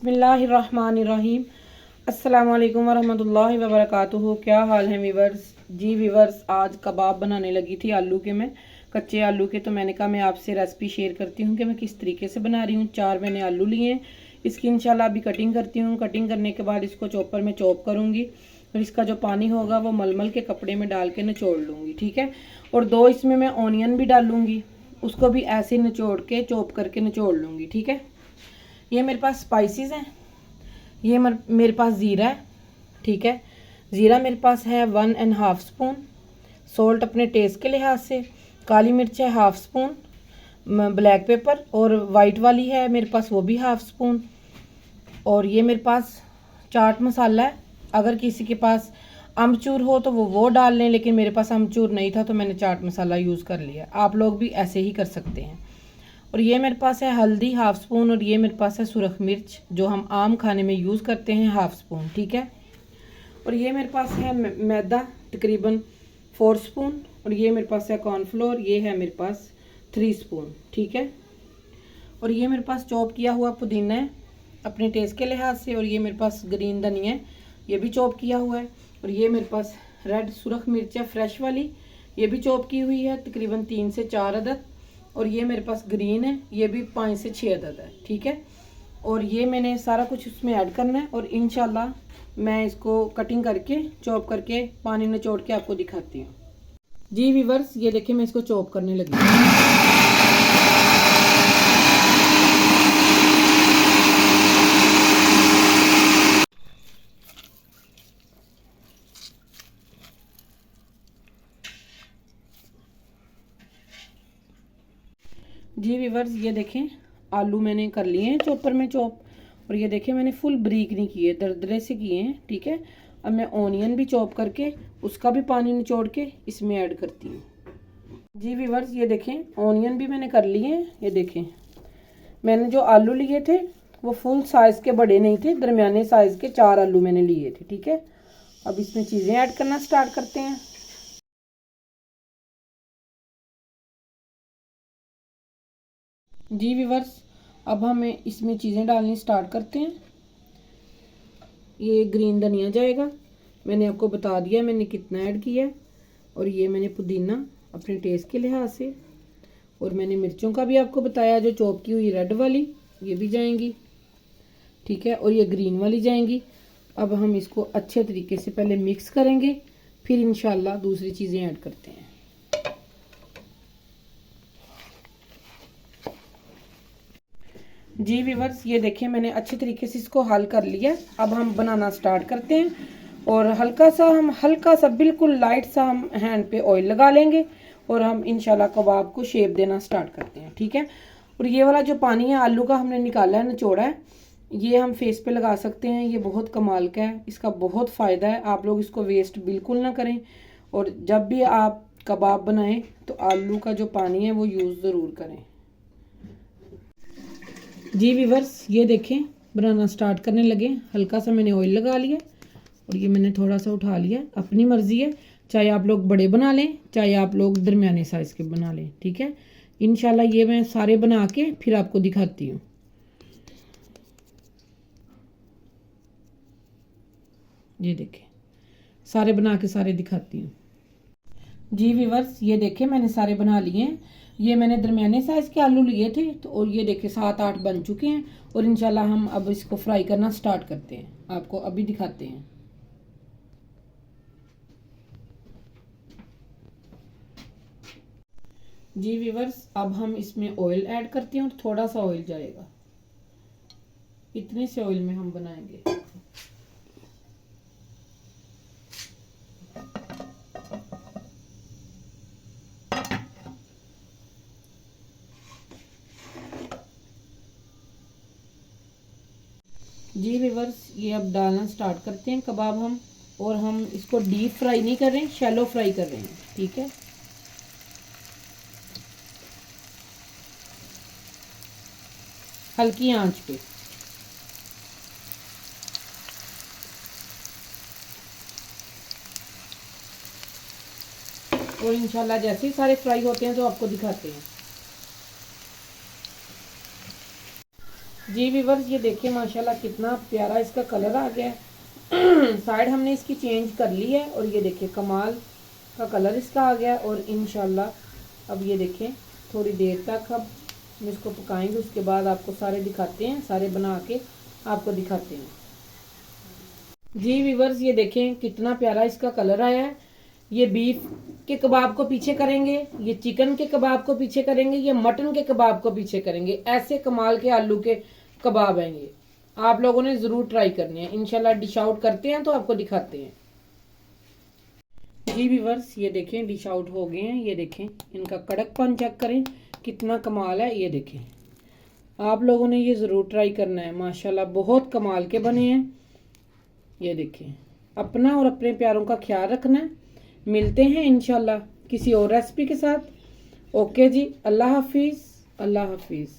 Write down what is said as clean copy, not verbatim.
बिस्मिल्लाहिर्रहमानिर्रहीम। अस्सलामु अलैकुम वरहमतुल्लाहि वबरकातुहू। क्या हाल है वीवर्स? जी वीवर्स, आज कबाब बनाने लगी थी आलू के, मैं कच्चे आलू के। तो मैंने कहा मैं आपसे रेसिपी शेयर करती हूँ कि मैं किस तरीके से बना रही हूँ। 4 मैंने आलू लिए हैं, इसकी इंशाल्लाह अभी कटिंग करती हूँ। कटिंग करने के बाद इसको चॉपर में चॉप करूँगी और इसका जो पानी होगा वो मलमल के कपड़े में डाल के निचोड़ लूँगी, ठीक है। और 2 इसमें मैं ऑनियन भी डालूँगी, उसको भी ऐसे निचोड़ के चॉप करके निचोड़ लूँगी, ठीक है। ये मेरे पास स्पाइसेस हैं, ये मेरे पास ज़ीरा है, ठीक है। ज़ीरा मेरे पास है 1.5 स्पून, सॉल्ट अपने टेस्ट के लिहाज से, काली मिर्च है 1/2 स्पून, ब्लैक पेपर और वाइट वाली है मेरे पास वो भी 1/2 स्पून। और ये मेरे पास चाट मसाला है। अगर किसी के पास अमचूर हो तो वो डाल लें, लेकिन मेरे पास अमचूर नहीं था तो मैंने चाट मसाला यूज़ कर लिया। आप लोग भी ऐसे ही कर सकते हैं। और ये मेरे पास है हल्दी 1/2 स्पून, और ये मेरे पास है सुरख मिर्च जो हम आम खाने में यूज़ करते हैं 1/2 स्पून, ठीक है। और ये मेरे पास है मैदा तकरीबन 4 स्पून, और ये मेरे पास है कॉर्नफ्लोर, ये है मेरे पास 3 स्पून, ठीक है। और ये मेरे पास चॉप किया हुआ पुदीना है अपने टेस्ट के लिहाज से, और ये मेरे पास ग्रीन धनिया है, ये भी चॉप किया हुआ है। और ये मेरे पास रेड सुरख मिर्च है फ्रेश वाली, ये भी चॉप की हुई है तकरीबन 3 से 4 अदद। और ये मेरे पास ग्रीन है, ये भी 5 से 6 अदद है, ठीक है। और ये मैंने सारा कुछ उसमें ऐड करना है, और इंशाल्लाह मैं इसको कटिंग करके चॉप करके पानी निचोड़ के आपको दिखाती हूँ। जी वीवर्स, ये देखिए मैं इसको चॉप करने लगी हूँ। जी वीवर्स, ये देखें आलू मैंने कर लिए हैं चॉपर में चॉप, और ये देखें मैंने फुल बारीक नहीं किए, दरदरे से किए हैं, ठीक है। अब मैं ऑनियन भी चॉप करके उसका भी पानी निचोड़ के इसमें ऐड करती हूँ। जी वीवर्स, ये देखें ऑनियन भी मैंने कर लिए हैं। ये देखें मैंने जो आलू लिए थे वो फुल साइज़ के बड़े नहीं थे, दरमियाने साइज़ के 4 आलू मैंने लिए थे, ठीक है। अब इसमें चीज़ें ऐड करना स्टार्ट करते हैं। जी वीवर्स, अब हमें इसमें चीज़ें डालनी स्टार्ट करते हैं। ये ग्रीन धनिया जाएगा, मैंने आपको बता दिया मैंने कितना ऐड किया है। और ये मैंने पुदीना अपने टेस्ट के लिहाज से, और मैंने मिर्चों का भी आपको बताया जो चॉप की हुई रेड वाली, ये भी जाएंगी, ठीक है। और ये ग्रीन वाली जाएंगी। अब हम इसको अच्छे तरीके से पहले मिक्स करेंगे, फिर इंशाल्लाह दूसरी चीज़ें ऐड करते हैं। जी वीवर्स, ये देखिए मैंने अच्छे तरीके से इसको हल कर लिया। अब हम बनाना स्टार्ट करते हैं, और हल्का सा बिल्कुल लाइट सा हम हैंड पे ऑयल लगा लेंगे, और हम इंशाल्लाह कबाब को शेप देना स्टार्ट करते हैं, ठीक है। और ये वाला जो पानी है आलू का हमने निकाला है, निचोड़ा है, ये हम फेस पे लगा सकते हैं। ये बहुत कमाल का है, इसका बहुत फ़ायदा है। आप लोग इसको वेस्ट बिल्कुल ना करें, और जब भी आप कबाब बनाएं तो आलू का जो पानी है वो यूज़ ज़रूर करें। जी वीवर्स, ये देखें बनाना स्टार्ट करने लगे। हल्का सा मैंने ऑयल लगा लिया, और ये मैंने थोड़ा सा उठा लिया। अपनी मर्ज़ी है, चाहे आप लोग बड़े बना लें चाहे आप लोग दरमियाने साइज़ के बना लें, ठीक है। इंशाल्लाह ये मैं सारे बना के फिर आपको दिखाती हूँ। ये देखें सारे बना के सारे दिखाती हूँ। जी वीवर्स, ये देखें मैंने सारे बना लिए हैं। ये मैंने दरमियाने साइज़ के आलू लिए थे, तो और ये देखें 7-8 बन चुके हैं। और इंशाल्लाह हम अब इसको फ्राई करना स्टार्ट करते हैं, आपको अभी दिखाते हैं। जी वीवर्स, अब हम इसमें ऑयल ऐड करते हैं, और थोड़ा सा ऑयल जाएगा, इतने से ऑयल में हम बनाएंगे। जी वीवर्स, ये अब डालना स्टार्ट करते हैं कबाब हम, और हम इसको डीप फ्राई नहीं कर रहे हैं, शैलो फ्राई कर रहे हैं, ठीक है। हल्की आंच पे। और इंशाल्लाह जैसे ही सारे फ्राई होते हैं तो आपको दिखाते हैं। जी व्यूअर्स, ये देखिए माशाल्लाह कितना प्यारा इसका कलर आ गया है। साइड हमने इसकी चेंज कर ली है और ये देखिए कमाल का कलर इसका आ गया। और इंशाल्लाह अब ये देखें थोड़ी देर तक अब हम इसको पकाएंगे, उसके बाद आपको सारे दिखाते हैं, सारे बना के आपको दिखाते हैं। जी व्यूअर्स, ये देखें कितना प्यारा इसका कलर आया है। ये बीफ के कबाब को पीछे करेंगे, ये चिकन के कबाब को पीछे करेंगे, ये मटन के कबाब को पीछे करेंगे। ऐसे कमाल के आलू के कबाब आएंगे, आप लोगों ने ज़रूर ट्राई करने हैं। इंशाल्लाह डिश आउट करते हैं तो आपको दिखाते हैं। जी व्यूअर्स, ये देखें डिश आउट हो गए हैं। ये देखें इनका कड़कपन चेक करें, कितना कमाल है। ये देखें आप लोगों ने ये ज़रूर ट्राई करना है। माशाल्लाह बहुत कमाल के बने हैं। ये देखें, अपना और अपने प्यारों का ख्याल रखना है। मिलते हैं इंशाल्लाह किसी और रेसिपी के साथ। ओके जी, अल्लाह हाफिज़, अल्लाह हाफिज़।